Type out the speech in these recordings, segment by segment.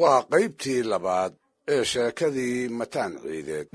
waa qaybtii labaad ee sheekadii mataan ciideed.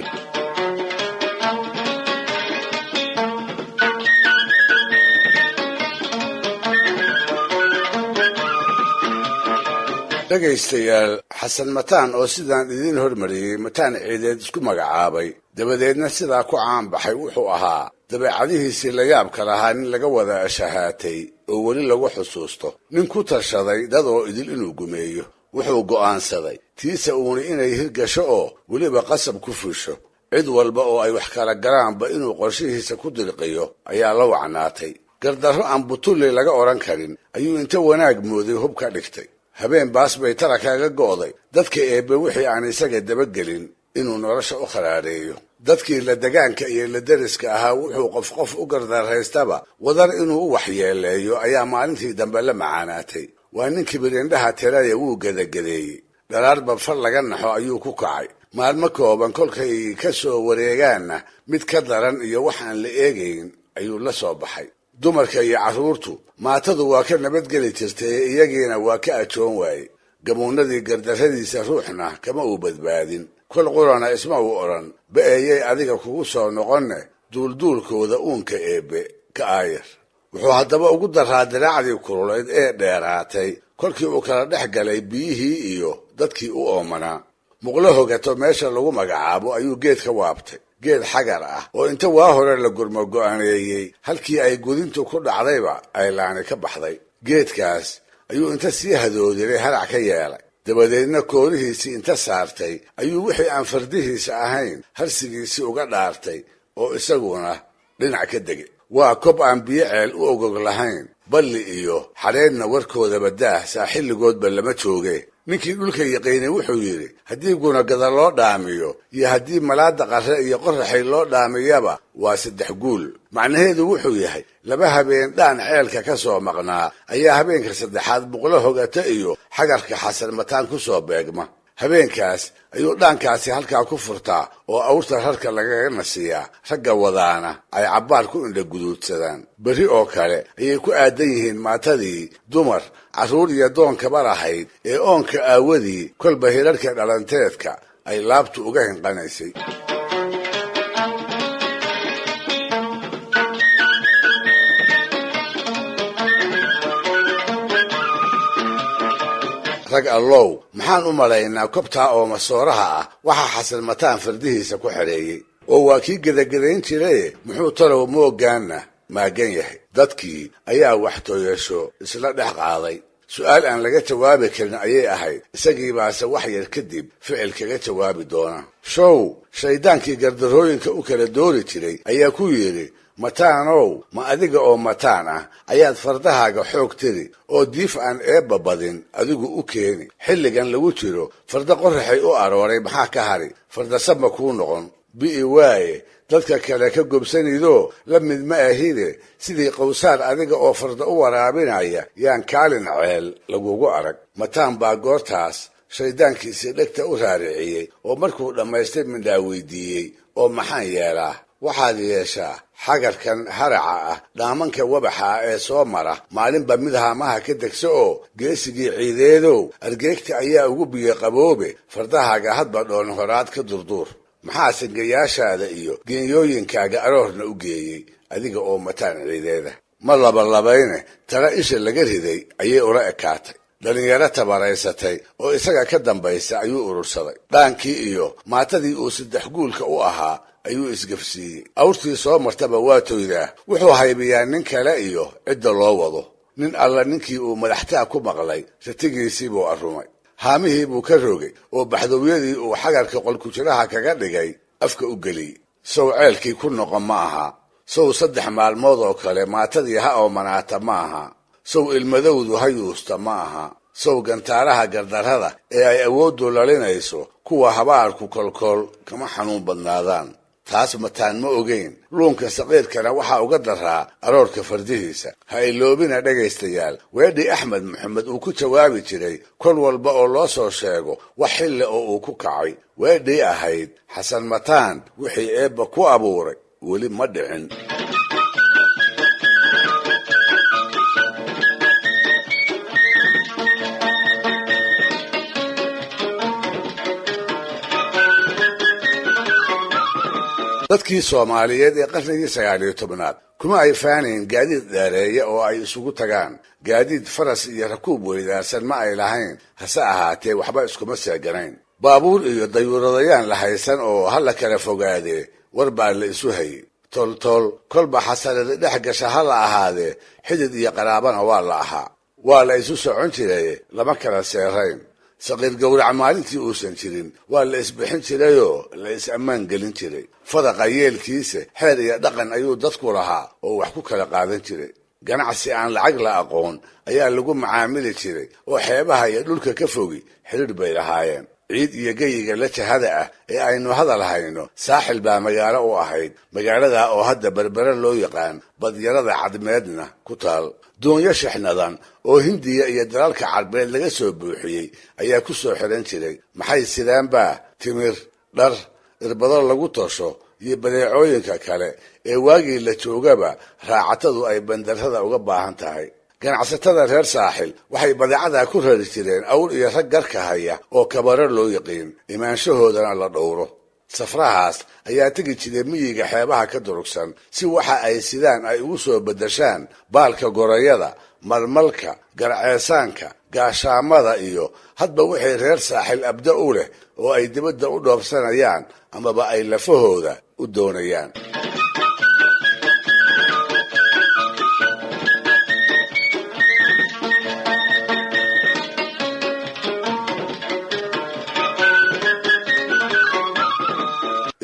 dhegaystayaal, xasan mataan oo sidaan idiin hormariyey mataan ciideed isku magacaabay dabadeedna sidaa ku caan baxay wuxuu ahaa dabeecadihiisii la yaabka lahaa nin laga wada ashahaatay oo weli lagu xusuusto, nin ku tashaday dad oo idil inuu gumeeyo. wuxuu go'aansaday tiisa uuna inay hirgasho oo weliba qasab ku fusho. cid walba oo ay wax kala galaanba inuu qorshihiisa ku dirqiyo ayaa la wacnaatay. gardarro aan butulli laga odhan karin ayuu inta wanaag mooday hub ka dhigtay. habeen baas bay tara kaaga go'day dadka eebbe wixii aan isaga dabagelin inuu nolosha u kharaareeyo. dadkii la degaanka iyo la deriska ahaa wuxuu qof qof u gardarraystaba wadar inuu u waxyeeleeyo ayaa maalintii dambe la macaanaatay. waa ninkii birindhaha tiraya wuu gedagadeeyey. dharaarba far laga naxo ayuu ku kacay. maalmo kooban kolkay ka soo wareegaanna mid ka daran iyo waxaan la eegayn ayuu la soo baxay. dumarka iyo carruurtu maatadu waa ka nabadgeli jirtay, iyagiina waa ka ajoon waaye. gamuunadii gardarradiisa ruuxna kama uu badbaadin. kol qurana isma uu odhan ba'eeyey adiga kugu soo noqonne duulduulkooda uunka eebbe ka aayar. wuxuu haddaba ugu daraa diraacdii kululayd ee dheeraatay kolkii uu kala dhex galay biyihii iyo dadkii u oomanaa. muqlo hogato meesha lagu magacaabo ayuu geed ka waabtay, geed xagar ah oo inta waa hore la gurmago'aneeyey halkii ay gudintu ku dhacdayba ay laani ka baxday. geedkaas ayuu inta sii hadoodiray harac ka yeelay. dabadeedna koorihiisii inta saartay ayuu wixii aan fardihiisa ahayn harsigiisii uga dhaartay oo isaguna dhinac ka degay. waa kob aan biyo ceel u ogog lahayn, balli iyo xadheedna warkoodaba daah saaxilligoodba lama jooge. ninkii dhulka yaqiinay wuxuu yidhi haddii gunagada loo dhaamiyo iyo haddii malaada qarre iyo qoraxay loo dhaamiyaba waa 3 guul. macnaheedu wuxuu yahay 2 habeen dhaan ceelka ka soo maqnaa ayaa habeenka 3aad muqlo hogata iyo xagarka xasan mataan ku soo beegma. habeenkaas ayuu dhaankaasi halkaa ku furtaa oo awrta rarka lagaga nasiyaa. ragga wadaana ay cabbaar ku indha guduudsadaan. berri oo kale ayay ku aadan yihiin maatadii dumar carruur iyo doonkaba lahayd ee oonka aawadii kolba hirarhka dhalanteedka ay laabtu uga hinqanaysay. rag allow, maxaan u malaynaa kobtaa oo masooraha ah waxaa xasan mataan fardihiisa ku xidheeyey oo waa kii gedagadayn jiraye muxuu talow moogaanna maagan yahay. dadkii ayaa waxtooyasho isla dhex qaaday. su'aal aan laga jawaabi karin ayay ahayd, isagii baase wax yar kadib ficil kaga jawaabi doona. show shayddaankii gardarrooyinka u kala doori jiray ayaa ku yidhi mataanow, ma adiga oo mataan ah ayaad fardahaaga xoog tiri oo diif aan eebba badin adigu u keeni. xilligan lagu jiro farda qoraxay u arooray maxaa ka hari? fardasabma kuu noqon bi'i waaye dadka kale ka gobsanidoo la mid ma ahide sidii qowsaar adiga oo farda u waraabinaya yaan kaalin ceel lagugu arag. mataan baa goortaas shayddaankiisii dhegta u raariciyey oo markuu dhammaystay midhaa weydiiyey oo maxaan yeelaa? waxaad yeeshaa xagarkan haraca ah dhaamanka wabaxa ee soo mara maalinba mid haamaha ka degsa oo geesigii ciideedow argeegta ayaa ugu biyo qaboobe fardahaaga hadba dhoon horaad ka durduur. maxaa sangayaashaada iyo geenyooyinkaaga aroorna u geeyey adiga oo mataan ciideeda? ma labalabayne tala isha laga riday ayay ula ekaatay. dhalinyaro tabaraysatay oo isaga ka dambaysa ayuu urursaday. dhaankii iyo maatadii uu 3 guulka u ahaa ayuu isgafsiiyey. awrtii soo martaba waa toydaa. wuxuu haybiyaa nin kale iyo cidda loo wado. nin alla ninkii uu madaxtaa ku maqlay ratigiisii buu arrumay. haamihii buu ka rogay oo baxdowyadii uu xagarka qolkujiraha kaga dhigay afka u geliyey. sow ceelkii ku noqon ma aha. sow 3 maalmood oo kale maatadii ha oomanaata ma aha. sow ilmadowdu ha yuusta ma aha. sow gantaaraha gardarrada ee ay awooddu lalinayso kuwa habaarku kolkool kama xanuun badnaadaan. taas mataan ma ogeyn. luunka saqiirkana waxaa uga daraa aroorka fardihiisa. ha iloobina dhegaystayaal weedhii axmed maxamed uu ku jawaabi jiray kol walba oo loo soo sheego wax xille oo uu ku kacay. weedhii ahayd xasan mataan wixii eebba ku abuuray weli ma dhicin. dadkii Soomaaliyeed ee qarnigii 19aad kuma ay faanayn gaadiid dheereeya oo ay isugu tagaan gaadiid faras iyo rakuub weydaarsan ma ay lahayn hase ahaatee waxba iskuma seeganayn baabuur iyo dayuuradayaan la haysan oo hala kala fogaadee war baa la isu hayay toltol kolba xasanada dhex gasha ha la ahaadee xidid iyo qaraabana waa la ahaa waa la isu socon jiray lama kala seerayn saqiir gowrac maalintii uusan jirin waa la isbixin jirayoo la is ammaan gelin jiray fadaqa yeelkiisa xeer iyo dhaqan ayuu dadku lahaa oo wax ku kala qaadan jiray ganacsi aan lacag la aqoon ayaa lagu macaamili jiray oo xeebaha iyo dhulka ka fogi xiriir bay lahaayeen ciid iyo geyiga la jahada ah ee aynu hadal hayno saaxil baa magaalo u ahayd magaalada oo hadda berbera loo yaqaan badyarada cadmeedna ku taal doonyo shixnadan oo Hindiya iyo dalalka Carbeed laga soo buuxiyay ayaa ku soo xiran jiray maxay sidaanba timir dhar irbado lagu tosho iyo badeecooyinka kale ee waagii la joogaba raacatadu ay bandarada uga baahan tahay ganacsatada reer saaxil waxay badeecada ku rari jireen awr iyo rag garka haya oo kabaro loo yaqiin imaanshahoodana la dhowro safrahaas ayaa tagi jiray miyiga xeebaha ka durugsan si waxa ay sidaan ay ugu soo bedeshaan baalka gorayada malmalka garceesaanka gaashaamada iyo hadba wixii reer saaxil abda u leh oo ay dibadda u dhoofsanayaan amaba ay lafahooda u doonayaan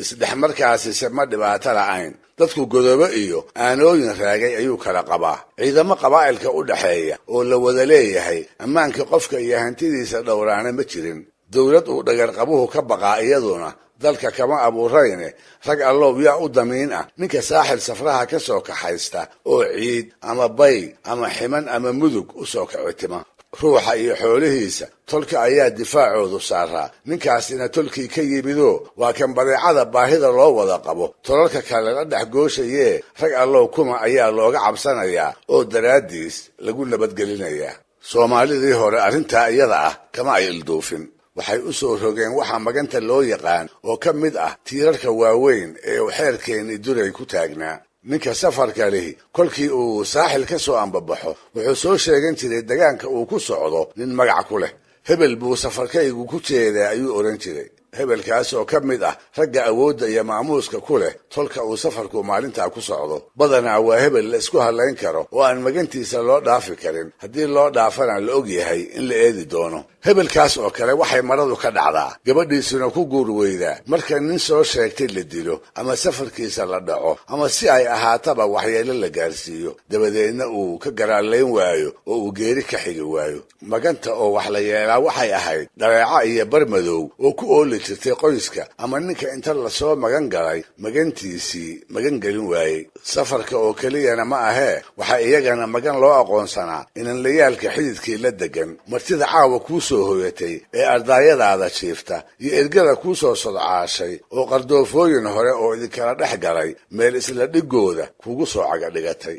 isdhexmarkaasi ma dhibaato la'ayn dadku godobo iyo aanooyin raagay ayuu kala qabaa ciidamo qabaa'ilka u dhaxeeya oo la wada leeyahay ammaanka qofka iyo hantidiisa dhowraana ma jirin dawlad uu dhagar qabuhu ka baqaa iyaduna dalka kama abuurayne rag allow yaa u damiin ah ninka saaxil safraha ka soo kaxaysta oo ciid ama bay ama ximan ama mudug u soo kicitima ruuxa iyo xoolihiisa tolka ayaa difaacoodu saaraa ninkaasina tolkii ka yimidoo waa kan badeecada baahida loo wada qabo tolalka kale la dhex gooshayee rag allow kuma ayaa looga cabsanayaa oo daraaddiis lagu nabadgelinayaa soomaalidii hore arrintaa iyada ah kama ay ilduufin waxay u soo rogeen waxa maganta loo yaqaan oo ka mid ah tiirarka waaweyn ee uu xeerkeennii duray ku taagnaa ninka safarka lihi kolkii uu saaxil ka soo ambabaxo wuxuu soo sheegan jiray degaanka uu ku socdo nin magac ku leh hebel buu safarkaygu ku jeedaa ayuu oran jiray hebelkaas oo ka mid ah ragga awoodda iyo maamuuska ku leh tolka uu safarku maalintaa ku socdo badanaa waa hebel la isku hadlayn karo oo aan magantiisa loo dhaafi karin haddii loo dhaafana la og yahay in la eedi doono hebelkaas oo kale waxay maradu ka dhacdaa gabadhiisuna ku guur weydaa marka nin soo sheegtay la dilo ama safarkiisa la dhaco ama si ay ahaataba waxyeelo la gaarsiiyo dabadeedna uu ka garaalayn waayo oo uu geeri ka xigi waayo maganta oo wax la yeelaa waxay ahayd dhareeco iyo barmadow oo ku ooli jirtay qoyska ama ninka inta lasoo magan galay magantiisii magan gelin waayey safarka oo keliyana ma ahee waxaa iyagana magan loo aqoonsanaa inanlayaalka xididkii la degan martida caawa kuu soo hoyatay ee ardaayadaada jiifta iyo ergada kuu soo sodcaashay oo qardoofooyin hore oo idinkala dhex galay meel isla dhigooda kugu soo caga dhigatay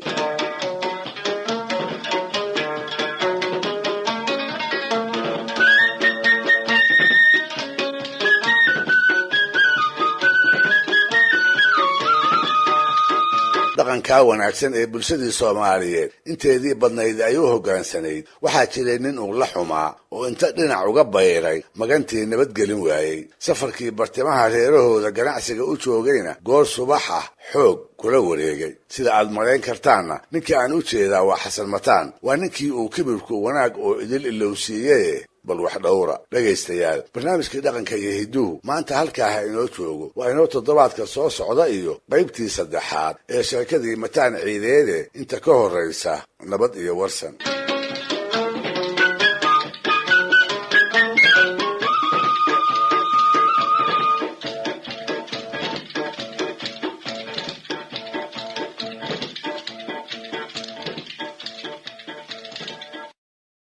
dhaqankaa wanaagsan ee bulshadii Soomaaliyeed inteedii badnayd ay u hogaansanayd waxaa jiray nin uu la xumaa oo inta dhinac uga bayray magantii nabadgelin waayey safarkii bartimaha reerahooda ganacsiga u joogayna goor subax ah xoog kula wareegay sida aad marayn kartaanna ninkii aan u jeedaa waa Xasan Mataan waa ninkii uu kibirku wanaag oo idil ilowsiiyey bal wax dhowra dhagaystayaal barnaamijkii dhaqanka iyo hiduhu maanta halkaa inoo joogo waa inoo toddobaadka soo socda iyo qaybtii saddexaad ee sheekadii Mataan Ciideede inta ka horraysa nabad iyo warsan